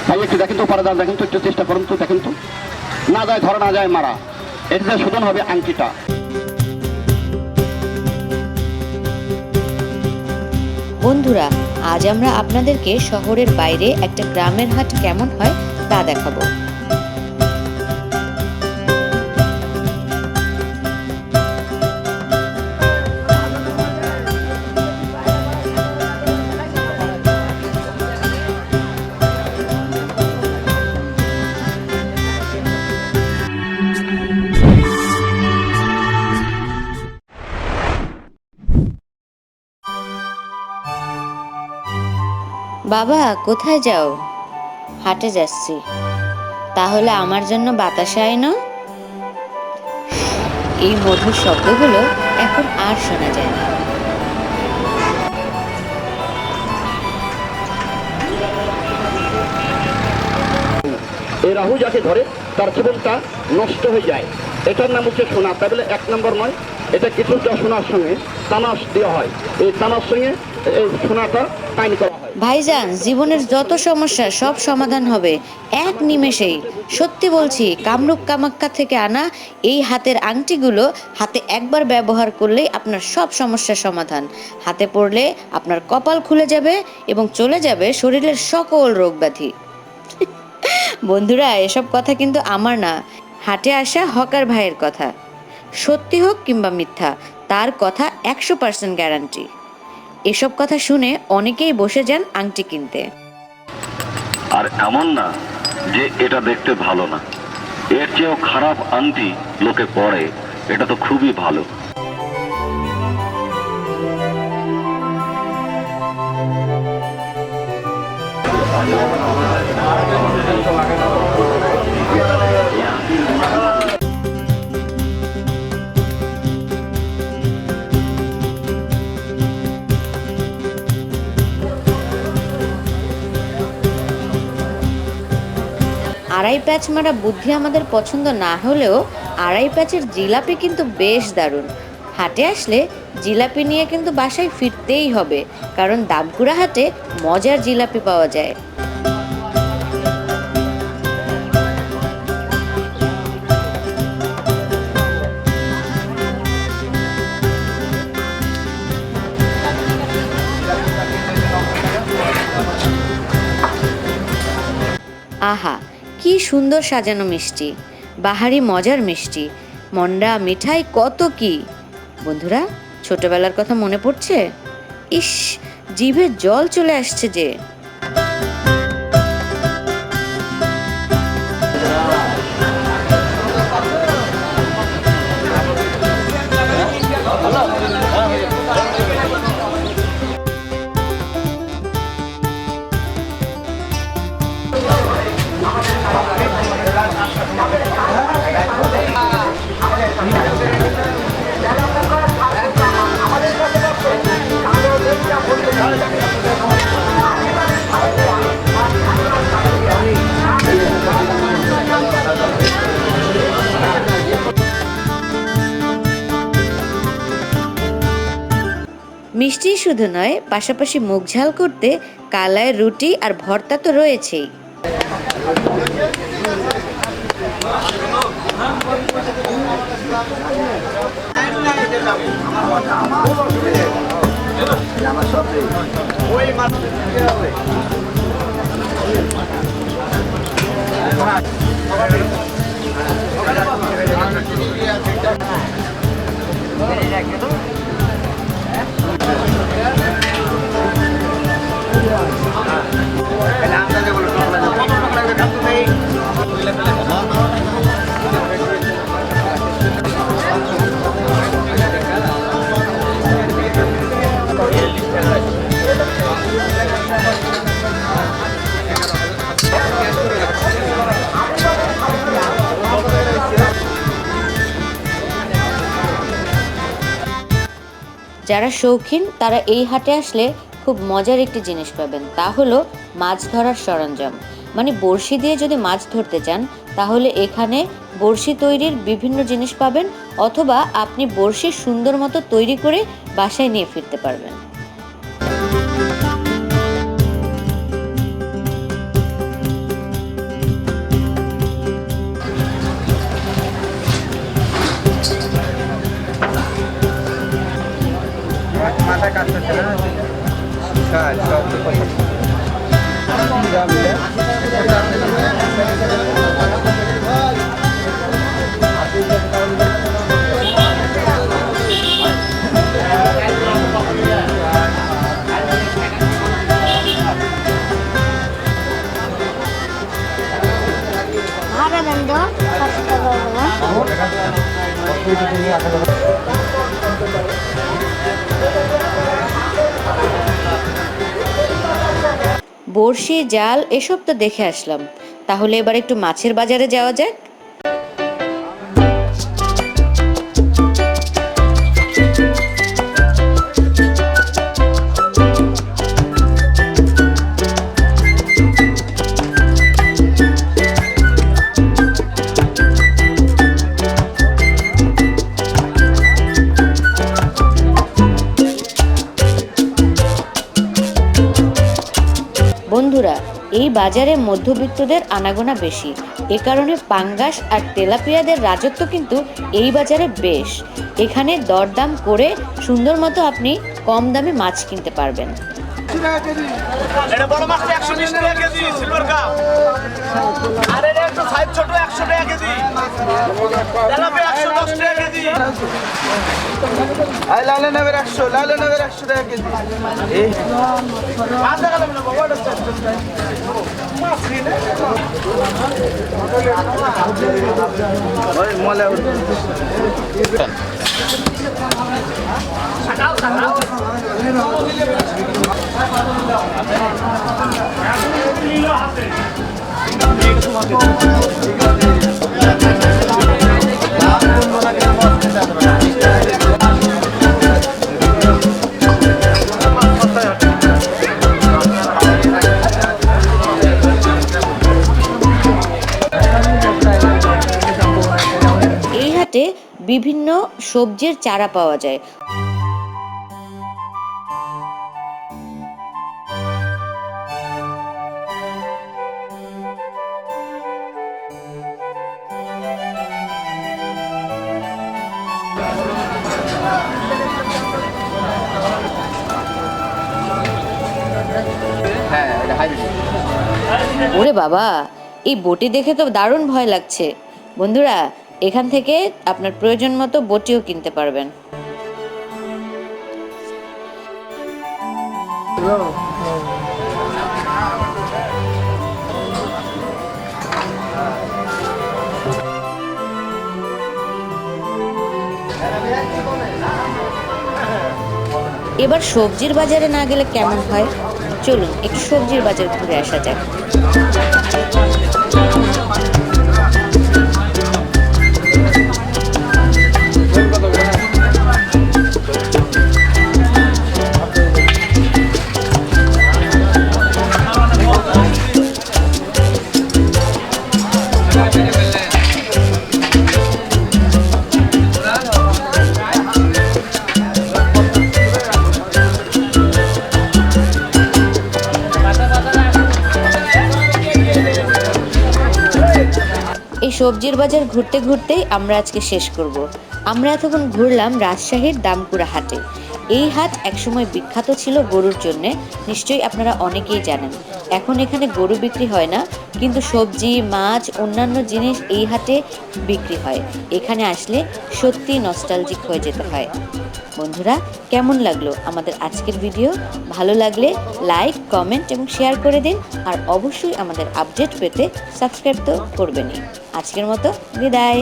ভাই একটু দেখেন তো উপাদান, দেখেন তো, একটু চেষ্টা করুন তো, দেখেন তো, না যায় ধরা না যায় মারা, এটা শোধন হবে আংটিটা। বন্ধুরা, আজ আমরা আপনাদেরকে শহরের বাইরে একটা গ্রামের হাট কেমন হয় তা দেখাবো। বাবা, কোথায় যাও? হাটে যাচ্ছি। তাহলে আমার জন্য বাতাসা আনো। এই মধুর শব্দগুলো এখন আর শোনা যায় না। এই রাহু যাকে ধরে তার জীবনটা নষ্ট হয়ে যায়। এটার নাম হচ্ছে সোনা। তাই বলে এক নম্বর নয়, এটা কিছুটা সোনার সঙ্গে তামাশ দেওয়া হয়। এই তামার সঙ্গে এই সোনাটা টাইন করা হয়। ভাইজান, জীবনের যত সমস্যা সব সমাধান হবে এক নিমেষেই। সত্যি বলছি, কামরূপ কামাখ্যা থেকে আনা এই হাতের আংটিগুলো হাতে একবার ব্যবহার করলেই আপনার সব সমস্যার সমাধান। হাতে পড়লে আপনার কপাল খুলে যাবে এবং চলে যাবে শরীরের সকল রোগ ব্যাধি। বন্ধুরা, এসব কথা কিন্তু আমার না, হাটে আসা হকার ভাইয়ের কথা। সত্যি হোক কিংবা মিথ্যা, তার কথা 100% গ্যারান্টি। এসব কথা শুনে অনেকেই বসে যান আংটি কিনতে। আর এমন না যে এটা দেখতে ভালো না, এর চেয়েও খারাপ আংটি লোকে পরে, এটা তো খুবই ভালো। আড়াই প্যাচ মারা বুদ্ধি আমাদের পছন্দ না হলেও আড়াই প্যাচের জিলাপি কিন্তু বেশ দারুণ। হাটে আসলে জিলাপি নিয়ে কিন্তু বাসায় ফিরতেই হবে, কারণ দামকুড়া হাটে মজার জিলাপি পাওয়া যায়। আহা, কি সুন্দর সাজানো মিষ্টি, বাহারি মজার মিষ্টি, মন্ডা মিঠাই, কত কি। বন্ধুরা, ছোটবেলার কথা মনে পড়ছে? ইস, জিভে জল চলে আসছে যে। মিষ্টি শুধু নয়, পাশাপাশি মুখ ঝাল করতে কালায় রুটি আর ভর্তা তো রয়েছেই। যারা শৌখিন তারা এই হাটে আসলে খুব মজার একটি জিনিস পাবেন, তা হলো মাছ ধরার সরঞ্জাম। মানে বড়শি দিয়ে যদি মাছ ধরতে চান তাহলে এখানে বড়শি তৈরির বিভিন্ন জিনিস পাবেন, অথবা আপনি বড়শি সুন্দর মতো তৈরি করে বাসায় নিয়ে ফিরতে পারবেন। ভাড়া দেন তো 500 টাকা হবে না? বড়শি, জাল এসব তো দেখে আসলাম, তাহলে এবার একটু মাছের বাজারে যাওয়া যাক। বন্ধুরা, এই বাজারে মধ্যবিত্তদের আনাগোনা বেশি, এ কারণে পাঙ্গাস আর তেলাপিয়াদের রাজত্ব কিন্তু এই বাজারে বেশ। এখানে দরদাম করে সুন্দর মতো আপনি কম দামে মাছ কিনতে পারবেন। এটা বড় মাছটা 120 টাকা কেজি সিলভার কাপ। আর এটা একটু সাইজ ছোট 100 টাকা কেজি। তেলাপিয়া 110 টাকা কেজি। আই লালে নেবের 100 টাকা কেজি। এই মাছ দেখালাম না বাবা, এটা মাছ কিনে ওই মলে এই হাটে বিভিন্ন সবজির চারা পাওয়া যায়। ওরে বাবা, এই বটি দেখে তো দারুণ ভয় লাগছে। বন্ধুরা, এখান থেকে আপনার প্রয়োজন মতো বটিও কিনতে পারবেন। এবার সবজির বাজারে না গেলে কেমন হয়? চলুন একটু সবজির বাজার ঘুরে আসা যাক। এই সবজির বাজার ঘুরতে ঘুরতেই আমরা আজকে শেষ করব। আমরা এতক্ষণ ঘুরলাম রাজশাহীর দামকুড়া হাটে। এই হাট একসময় বিখ্যাত ছিল গরুর জন্যে, নিশ্চয়ই আপনারা অনেকেই জানেন। এখন এখানে গরু বিক্রি হয় না, কিন্তু সবজি, মাছ, অন্যান্য জিনিস এই হাটে বিক্রি হয়। এখানে আসলে সত্যি নস্টালজিক হয়ে যেতে হয়। বন্ধুরা, কেমন লাগলো আমাদের আজকের ভিডিও? ভালো লাগলে লাইক, কমেন্ট এবং শেয়ার করে দিন। আর অবশ্যই আমাদের আপডেট পেতে সাবস্ক্রাইব তো করবেনই। আজকের মতো বিদায়।